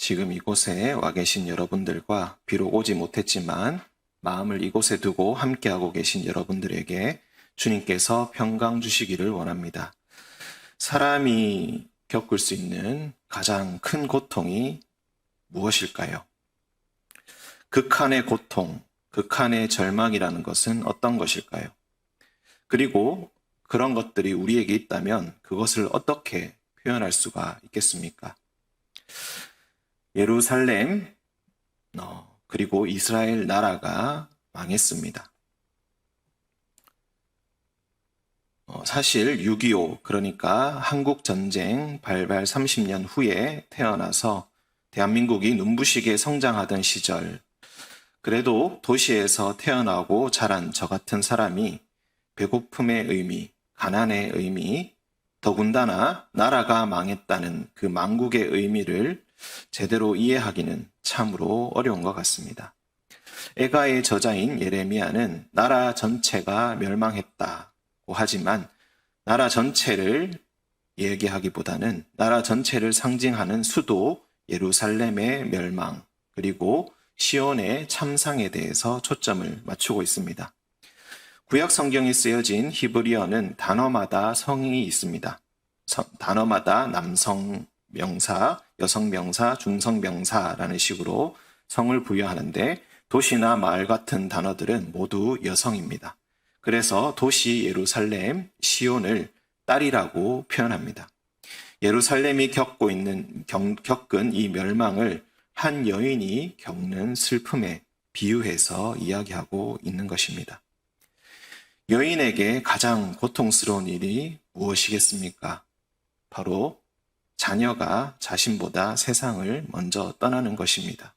지금 이곳에 와 계신 여러분들과 비록 오지 못했지만 마음을 이곳에 두고 함께하고 계신 여러분들에게 주님께서 평강 주시기를 원합니다. 사람이 겪을 수 있는 가장 큰 고통이 무엇일까요? 극한의 고통, 극한의 절망이라는 것은 어떤 것일까요? 그리고 그런 것들이 우리에게 있다면 그것을 어떻게 표현할 수가 있겠습니까? 예루살렘, 그리고 이스라엘 나라가 망했습니다. 사실 6.25, 그러니까 한국전쟁 발발 30년 후에 태어나서 대한민국이 눈부시게 성장하던 시절, 그래도 도시에서 태어나고 자란 저 같은 사람이 배고픔의 의미, 가난의 의미, 더군다나 나라가 망했다는 그 망국의 의미를 제대로 이해하기는 참으로 어려운 것 같습니다. 에가의 저자인 예레미야는 나라 전체가 멸망했다고 하지만 나라 전체를 얘기하기보다는 나라 전체를 상징하는 수도 예루살렘의 멸망, 그리고 시온의 참상에 대해서 초점을 맞추고 있습니다. 구약 성경에 쓰여진 히브리어는 단어마다 성이 있습니다. 단어마다 남성 명사, 여성 명사, 중성 명사라는 식으로 성을 부여하는데 도시나 마을 같은 단어들은 모두 여성입니다. 그래서 도시 예루살렘, 시온을 딸이라고 표현합니다. 예루살렘이 겪은 이 멸망을 한 여인이 겪는 슬픔에 비유해서 이야기하고 있는 것입니다. 여인에게 가장 고통스러운 일이 무엇이겠습니까? 바로 자녀가 자신보다 세상을 먼저 떠나는 것입니다.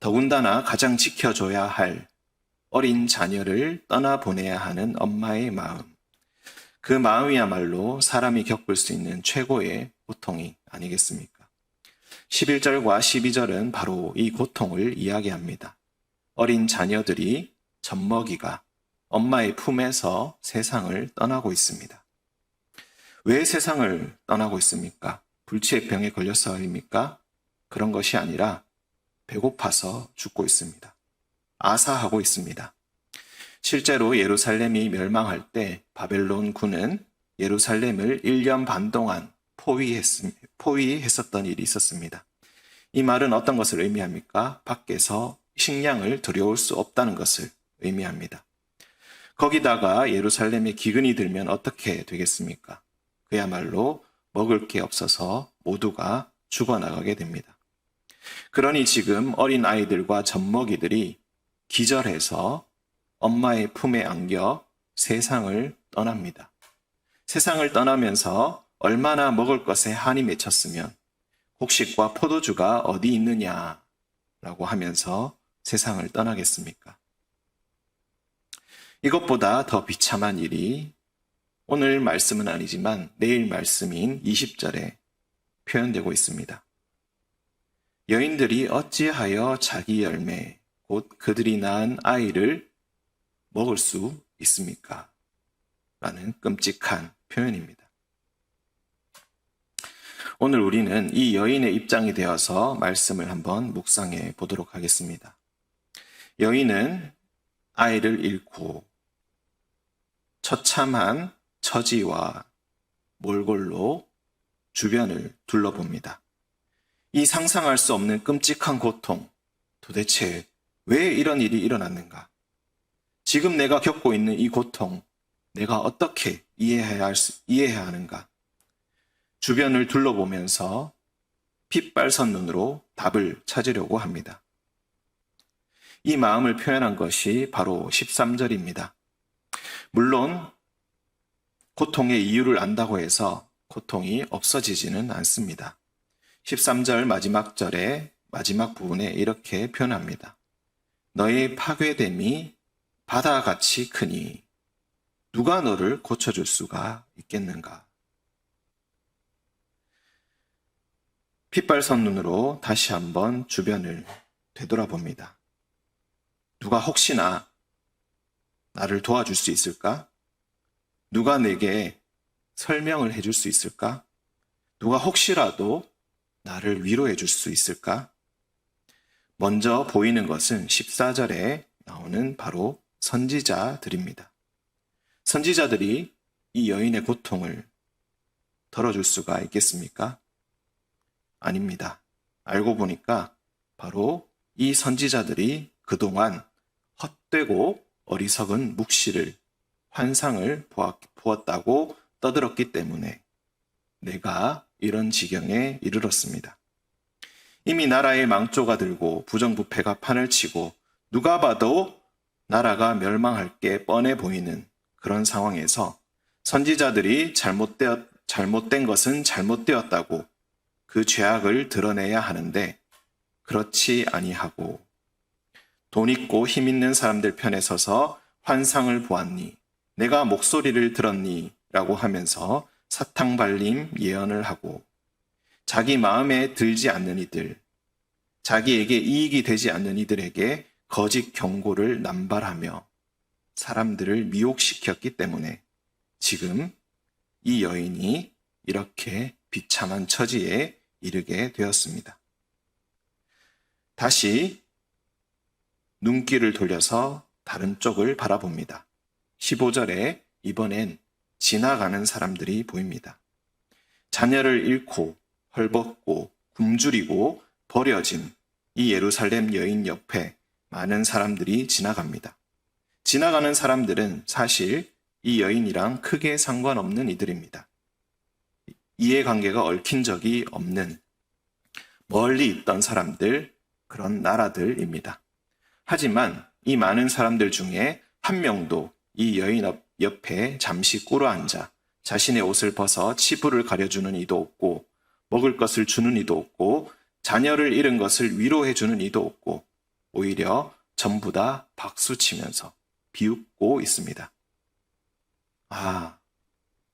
더군다나 가장 지켜줘야 할 어린 자녀를 떠나보내야 하는 엄마의 마음. 그 마음이야말로 사람이 겪을 수 있는 최고의 고통이 아니겠습니까? 11절과 12절은 바로 이 고통을 이야기합니다. 어린 자녀들이 젖먹이가 엄마의 품에서 세상을 떠나고 있습니다. 왜 세상을 떠나고 있습니까? 불치의 병에 걸려서입니까? 그런 것이 아니라 배고파서 죽고 있습니다. 아사하고 있습니다. 실제로 예루살렘이 멸망할 때 바벨론 군은 예루살렘을 1년 반 동안 포위했었던 일이 있었습니다. 이 말은 어떤 것을 의미합니까? 밖에서 식량을 들여올 수 없다는 것을 의미합니다. 거기다가 예루살렘에 기근이 들면 어떻게 되겠습니까? 그야말로 먹을 게 없어서 모두가 죽어나가게 됩니다. 그러니 지금 어린 아이들과 젖먹이들이 기절해서 엄마의 품에 안겨 세상을 떠납니다. 세상을 떠나면서 얼마나 먹을 것에 한이 맺혔으면 곡식과 포도주가 어디 있느냐라고 하면서 세상을 떠나겠습니까? 이것보다 더 비참한 일이 오늘 말씀은 아니지만 내일 말씀인 20절에 표현되고 있습니다. 여인들이 어찌하여 자기 열매, 곧 그들이 낳은 아이를 먹을 수 있습니까? 라는 끔찍한 표현입니다. 오늘 우리는 이 여인의 입장이 되어서 말씀을 한번 묵상해 보도록 하겠습니다. 여인은 아이를 잃고 처참한 처지와 몰골로 주변을 둘러봅니다. 이 상상할 수 없는 끔찍한 고통, 도대체 왜 이런 일이 일어났는가? 지금 내가 겪고 있는 이 고통, 내가 어떻게 이해해야 하는가? 주변을 둘러보면서 핏발선 눈으로 답을 찾으려고 합니다. 이 마음을 표현한 것이 바로 13절입니다. 물론 고통의 이유를 안다고 해서 고통이 없어지지는 않습니다. 13절 마지막 절의 마지막 부분에 이렇게 표현합니다. 너의 파괴됨이 바다같이 크니 누가 너를 고쳐줄 수가 있겠는가? 핏발선 눈으로 다시 한번 주변을 되돌아봅니다. 누가 혹시나 나를 도와줄 수 있을까? 누가 내게 설명을 해줄 수 있을까? 누가 혹시라도 나를 위로해 줄 수 있을까? 먼저 보이는 것은 14절에 나오는 바로 선지자들입니다. 선지자들이 이 여인의 고통을 덜어줄 수가 있겠습니까? 아닙니다. 알고 보니까 바로 이 선지자들이 그동안 헛되고 어리석은 묵시를, 환상을 보았다고 떠들었기 때문에 내가 이런 지경에 이르렀습니다. 이미 나라의 망조가 들고 부정부패가 판을 치고 누가 봐도 나라가 멸망할 게 뻔해 보이는 그런 상황에서 선지자들이 잘못된 것은 잘못되었다고 그 죄악을 드러내야 하는데 그렇지 아니하고 돈 있고 힘 있는 사람들 편에 서서 환상을 보았니? 내가 목소리를 들었니? 라고 하면서 사탕발림 예언을 하고 자기 마음에 들지 않는 이들, 자기에게 이익이 되지 않는 이들에게 거짓 경고를 남발하며 사람들을 미혹시켰기 때문에 지금 이 여인이 이렇게 비참한 처지에 이르게 되었습니다. 다시 눈길을 돌려서 다른 쪽을 바라봅니다. 15절에 이번엔 지나가는 사람들이 보입니다. 자녀를 잃고 헐벗고 굶주리고 버려진 이 예루살렘 여인 옆에 많은 사람들이 지나갑니다. 지나가는 사람들은 사실 이 여인이랑 크게 상관없는 이들입니다. 이해관계가 얽힌 적이 없는 멀리 있던 사람들, 그런 나라들입니다. 하지만 이 많은 사람들 중에 한 명도 이 여인 옆에 잠시 꿇어앉아 자신의 옷을 벗어 치부를 가려주는 이도 없고 먹을 것을 주는 이도 없고 자녀를 잃은 것을 위로해 주는 이도 없고 오히려 전부 다 박수치면서 비웃고 있습니다. 아,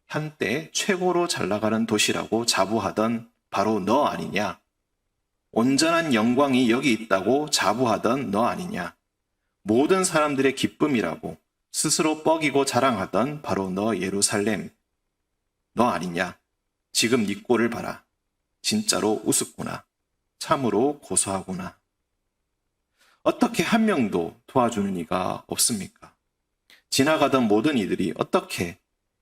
한때 최고로 잘 나가는 도시라고 자부하던 바로 너 아니냐? 온전한 영광이 여기 있다고 자부하던 너 아니냐? 모든 사람들의 기쁨이라고 스스로 뻐기고 자랑하던 바로 너 예루살렘, 너 아니냐? 지금 네 꼴을 봐라. 진짜로 우습구나. 참으로 고소하구나. 어떻게 한 명도 도와주는 이가 없습니까? 지나가던 모든 이들이 어떻게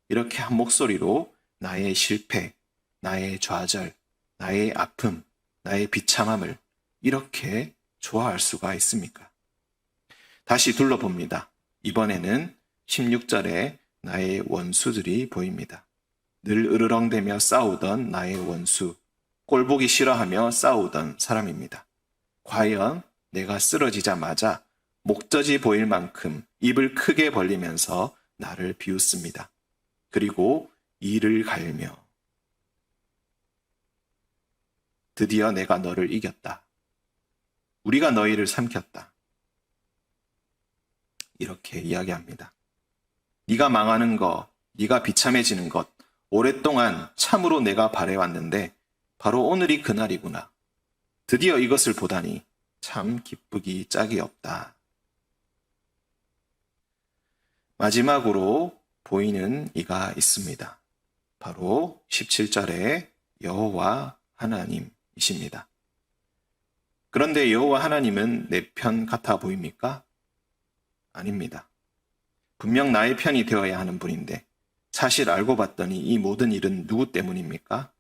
이렇게 한 목소리로 나의 실패, 나의 좌절, 나의 아픔, 나의 비참함을 이렇게 좋아할 수가 있습니까? 다시 둘러봅니다. 이번에는 16절에 나의 원수들이 보입니다. 늘 으르렁대며 싸우던 나의 원수, 꼴보기 싫어하며 싸우던 사람입니다. 과연 내가 쓰러지자마자 목젖이 보일 만큼 입을 크게 벌리면서 나를 비웃습니다. 그리고 이를 갈며 드디어 내가 너를 이겼다. 우리가 너희를 삼켰다. 이렇게 이야기합니다. 네가 망하는 것, 네가 비참해지는 것, 오랫동안 참으로 내가 바래왔는데 바로 오늘이 그날이구나. 드디어 이것을 보다니 참 기쁘기 짝이 없다. 마지막으로 보이는 이가 있습니다. 바로 17절에 여호와 하나님이십니다. 그런데 여호와 하나님은 내 편 같아 보입니까? 아닙니다. 분명 나의 편이 되어야 하는 분인데 사실 알고 봤더니 이 모든 일은 누구 때문입니까?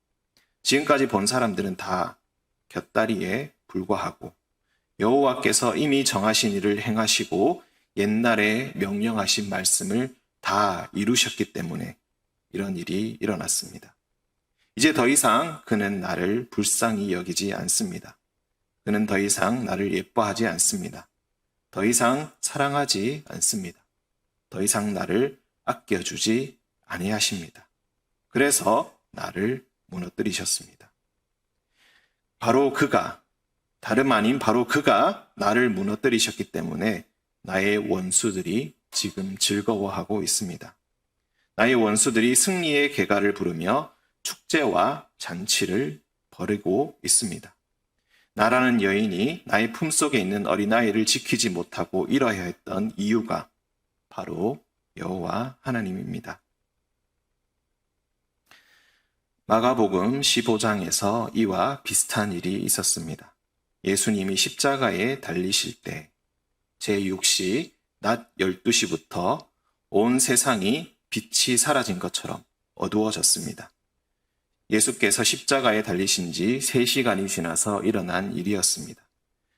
지금까지 본 사람들은 다 곁다리에 불과하고 여호와께서 이미 정하신 일을 행하시고 옛날에 명령하신 말씀을 다 이루셨기 때문에 이런 일이 일어났습니다. 이제 더 이상 그는 나를 불쌍히 여기지 않습니다. 그는 더 이상 나를 예뻐하지 않습니다. 더 이상 사랑하지 않습니다. 더 이상 나를 아껴주지 아니하십니다. 그래서 나를 무너뜨리셨습니다. 바로 그가, 다름 아닌 바로 그가 나를 무너뜨리셨기 때문에 나의 원수들이 지금 즐거워하고 있습니다. 나의 원수들이 승리의 개가를 부르며 축제와 잔치를 벌이고 있습니다. 나라는 여인이 나의 품속에 있는 어린아이를 지키지 못하고 이러야 했던 이유가 바로 여호와 하나님입니다. 마가복음 15장에서 이와 비슷한 일이 있었습니다. 예수님이 십자가에 달리실 때 제6시 낮 12시부터 온 세상이 빛이 사라진 것처럼 어두워졌습니다. 예수께서 십자가에 달리신 지 3시간이 지나서 일어난 일이었습니다.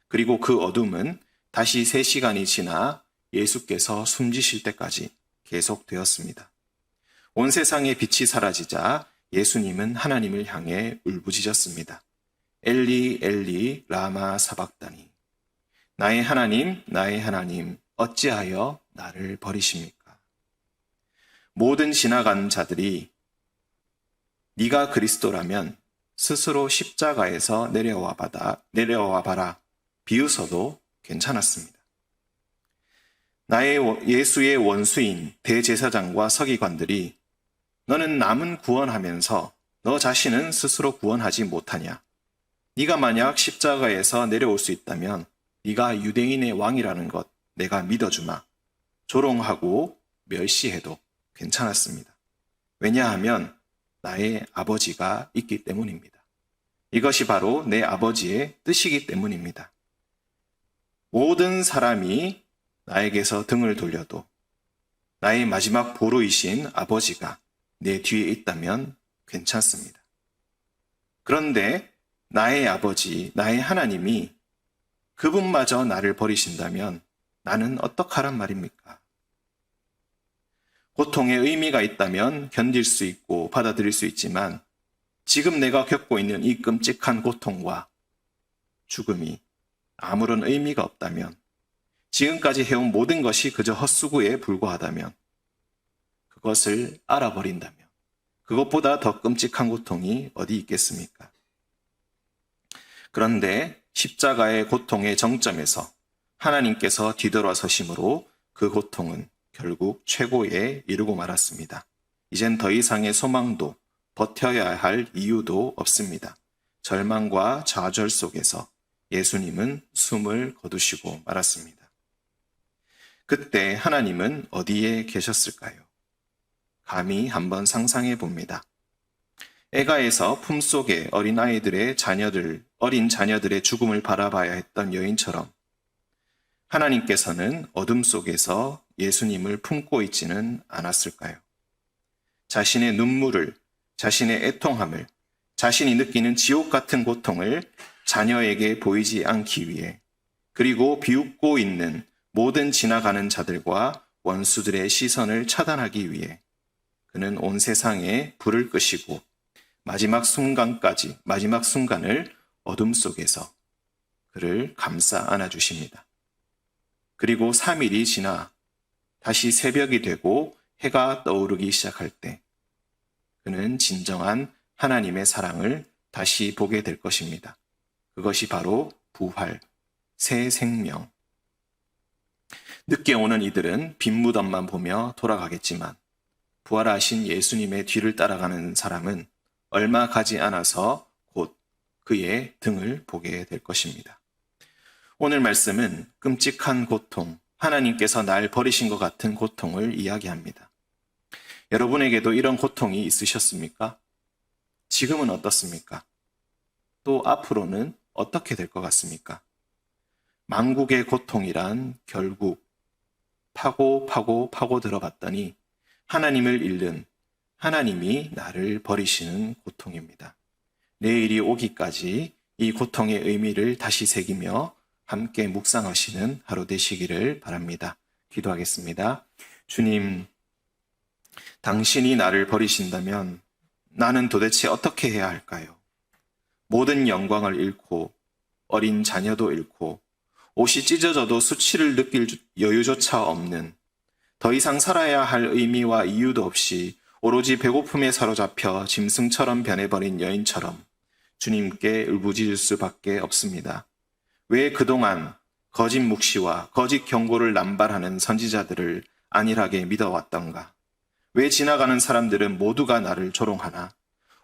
그리고 그 어둠은 다시 3시간이 지나 예수께서 숨지실 때까지 계속되었습니다. 온 세상의 빛이 사라지자 예수님은 하나님을 향해 울부짖었습니다. 엘리 엘리 라마 사박다니, 나의 하나님 어찌하여 나를 버리십니까? 모든 지나간 자들이 네가 그리스도라면 스스로 십자가에서 내려와 봐라 비웃어도 괜찮았습니다. 예수의 원수인 대제사장과 서기관들이 너는 남은 구원하면서 너 자신은 스스로 구원하지 못하냐? 네가 만약 십자가에서 내려올 수 있다면 네가 유대인의 왕이라는 것 내가 믿어주마. 조롱하고 멸시해도 괜찮았습니다. 왜냐하면 나의 아버지가 있기 때문입니다. 이것이 바로 내 아버지의 뜻이기 때문입니다. 모든 사람이 나에게서 등을 돌려도 나의 마지막 보루이신 아버지가 내 뒤에 있다면 괜찮습니다. 그런데 나의 아버지, 나의 하나님이 그분마저 나를 버리신다면 나는 어떡하란 말입니까? 고통에 의미가 있다면 견딜 수 있고 받아들일 수 있지만 지금 내가 겪고 있는 이 끔찍한 고통과 죽음이 아무런 의미가 없다면, 지금까지 해온 모든 것이 그저 헛수고에 불과하다면, 그것을 알아버린다면 그것보다 더 끔찍한 고통이 어디 있겠습니까? 그런데 십자가의 고통의 정점에서 하나님께서 뒤돌아서심으로 그 고통은 결국 최고에 이르고 말았습니다. 이젠 더 이상의 소망도 버텨야 할 이유도 없습니다. 절망과 좌절 속에서 예수님은 숨을 거두시고 말았습니다. 그때 하나님은 어디에 계셨을까요? 감히 한번 상상해 봅니다. 애가에서 품속에 어린 자녀들의 죽음을 바라봐야 했던 여인처럼 하나님께서는 어둠 속에서 예수님을 품고 있지는 않았을까요? 자신의 눈물을, 자신의 애통함을, 자신이 느끼는 지옥 같은 고통을 자녀에게 보이지 않기 위해, 그리고 비웃고 있는 모든 지나가는 자들과 원수들의 시선을 차단하기 위해 그는 온 세상에 불을 끄시고 마지막 순간을 어둠 속에서 그를 감싸 안아주십니다. 그리고 3일이 지나 다시 새벽이 되고 해가 떠오르기 시작할 때 그는 진정한 하나님의 사랑을 다시 보게 될 것입니다. 그것이 바로 부활, 새 생명. 늦게 오는 이들은 빈 무덤만 보며 돌아가겠지만 부활하신 예수님의 뒤를 따라가는 사람은 얼마 가지 않아서 곧 그의 등을 보게 될 것입니다. 오늘 말씀은 끔찍한 고통, 하나님께서 날 버리신 것 같은 고통을 이야기합니다. 여러분에게도 이런 고통이 있으셨습니까? 지금은 어떻습니까? 또 앞으로는 어떻게 될 것 같습니까? 만국의 고통이란 결국 파고 들어봤더니 하나님을 잃는, 하나님이 나를 버리시는 고통입니다. 내일이 오기까지 이 고통의 의미를 다시 새기며 함께 묵상하시는 하루 되시기를 바랍니다. 기도하겠습니다. 주님, 당신이 나를 버리신다면 나는 도대체 어떻게 해야 할까요? 모든 영광을 잃고 어린 자녀도 잃고 옷이 찢어져도 수치를 느낄 여유조차 없는, 더 이상 살아야 할 의미와 이유도 없이 오로지 배고픔에 사로잡혀 짐승처럼 변해버린 여인처럼 주님께 울부짖을 수밖에 없습니다. 왜 그동안 거짓 묵시와 거짓 경고를 남발하는 선지자들을 안일하게 믿어왔던가? 왜 지나가는 사람들은 모두가 나를 조롱하나?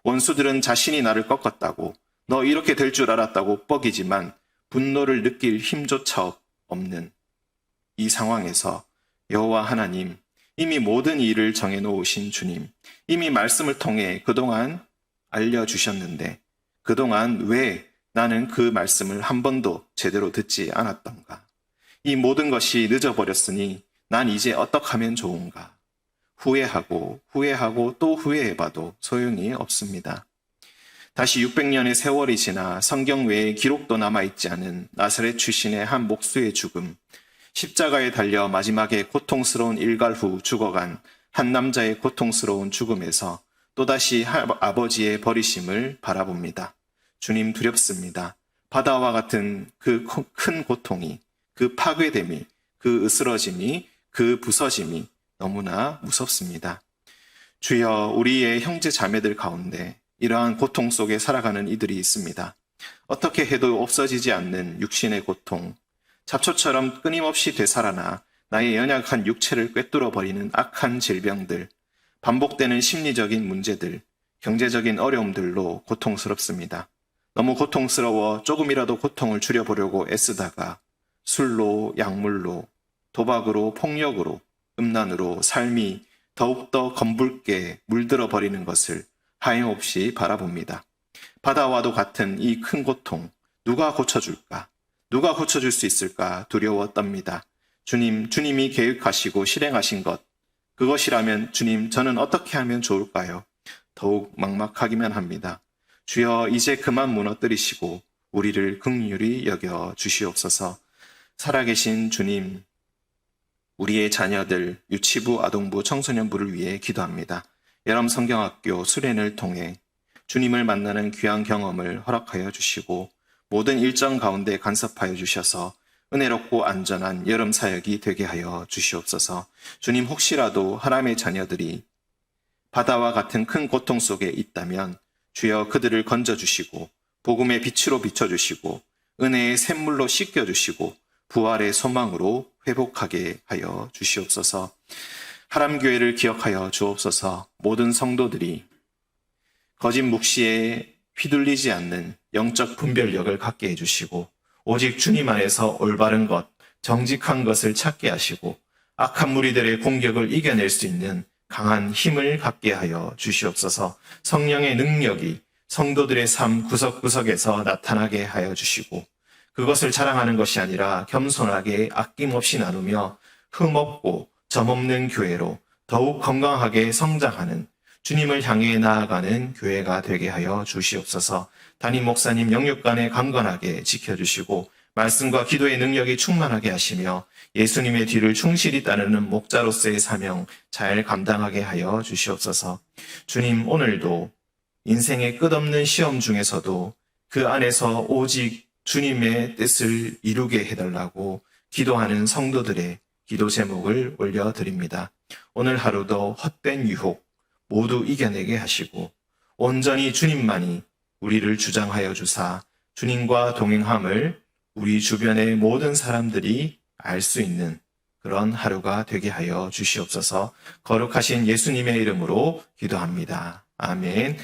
원수들은 자신이 나를 꺾었다고, 너 이렇게 될 줄 알았다고 뻐기지만 분노를 느낄 힘조차 없는 이 상황에서 여호와 하나님, 이미 모든 일을 정해놓으신 주님, 이미 말씀을 통해 그동안 알려주셨는데 그동안 왜 나는 그 말씀을 한 번도 제대로 듣지 않았던가? 이 모든 것이 늦어버렸으니 난 이제 어떻게 하면 좋은가? 후회하고 또 후회해봐도 소용이 없습니다. 다시 600년의 세월이 지나 성경 외에 기록도 남아있지 않은 나사렛 출신의 한 목수의 죽음, 십자가에 달려 마지막에 고통스러운 일갈 후 죽어간 한 남자의 고통스러운 죽음에서 또다시 아버지의 버리심을 바라봅니다. 주님 두렵습니다. 바다와 같은 그 큰 고통이, 그 파괴됨이, 그 으스러짐이, 그 부서짐이 너무나 무섭습니다. 주여, 우리의 형제 자매들 가운데 이러한 고통 속에 살아가는 이들이 있습니다. 어떻게 해도 없어지지 않는 육신의 고통, 잡초처럼 끊임없이 되살아나 나의 연약한 육체를 꿰뚫어버리는 악한 질병들, 반복되는 심리적인 문제들, 경제적인 어려움들로 고통스럽습니다. 너무 고통스러워 조금이라도 고통을 줄여보려고 애쓰다가 술로, 약물로, 도박으로, 폭력으로, 음란으로 삶이 더욱더 검붉게 물들어 버리는 것을 하염없이 바라봅니다. 바다와도 같은 이 큰 고통, 누가 고쳐줄까? 누가 고쳐줄 수 있을까 두려워 떱니다. 주님이 계획하시고 실행하신 것, 그것이라면 주님, 저는 어떻게 하면 좋을까요? 더욱 막막하기만 합니다. 주여, 이제 그만 무너뜨리시고 우리를 긍휼히 여겨 주시옵소서. 살아계신 주님, 우리의 자녀들, 유치부, 아동부, 청소년부를 위해 기도합니다. 여름 성경학교 수련을 통해 주님을 만나는 귀한 경험을 허락하여 주시고 모든 일정 가운데 간섭하여 주셔서 은혜롭고 안전한 여름 사역이 되게 하여 주시옵소서. 주님, 혹시라도 하나님의 자녀들이 바다와 같은 큰 고통 속에 있다면 주여 그들을 건져주시고 복음의 빛으로 비춰주시고 은혜의 샘물로 씻겨주시고 부활의 소망으로 회복하게 하여 주시옵소서. 하람교회를 기억하여 주옵소서. 모든 성도들이 거짓 묵시에 휘둘리지 않는 영적 분별력을 갖게 해주시고 오직 주님 안에서 올바른 것, 정직한 것을 찾게 하시고 악한 무리들의 공격을 이겨낼 수 있는 강한 힘을 갖게 하여 주시옵소서. 성령의 능력이 성도들의 삶 구석구석에서 나타나게 하여 주시고 그것을 자랑하는 것이 아니라 겸손하게 아낌없이 나누며 흠없고 점없는 교회로 더욱 건강하게 성장하는 주님을 향해 나아가는 교회가 되게 하여 주시옵소서. 담임 목사님 영육간에 강건하게 지켜주시고 말씀과 기도의 능력이 충만하게 하시며 예수님의 뒤를 충실히 따르는 목자로서의 사명 잘 감당하게 하여 주시옵소서. 주님, 오늘도 인생의 끝없는 시험 중에서도 그 안에서 오직 주님의 뜻을 이루게 해달라고 기도하는 성도들의 기도 제목을 올려드립니다. 오늘 하루도 헛된 유혹 모두 이겨내게 하시고 온전히 주님만이 우리를 주장하여 주사 주님과 동행함을 우리 주변의 모든 사람들이 알 수 있는 그런 하루가 되게 하여 주시옵소서. 거룩하신 예수님의 이름으로 기도합니다. 아멘.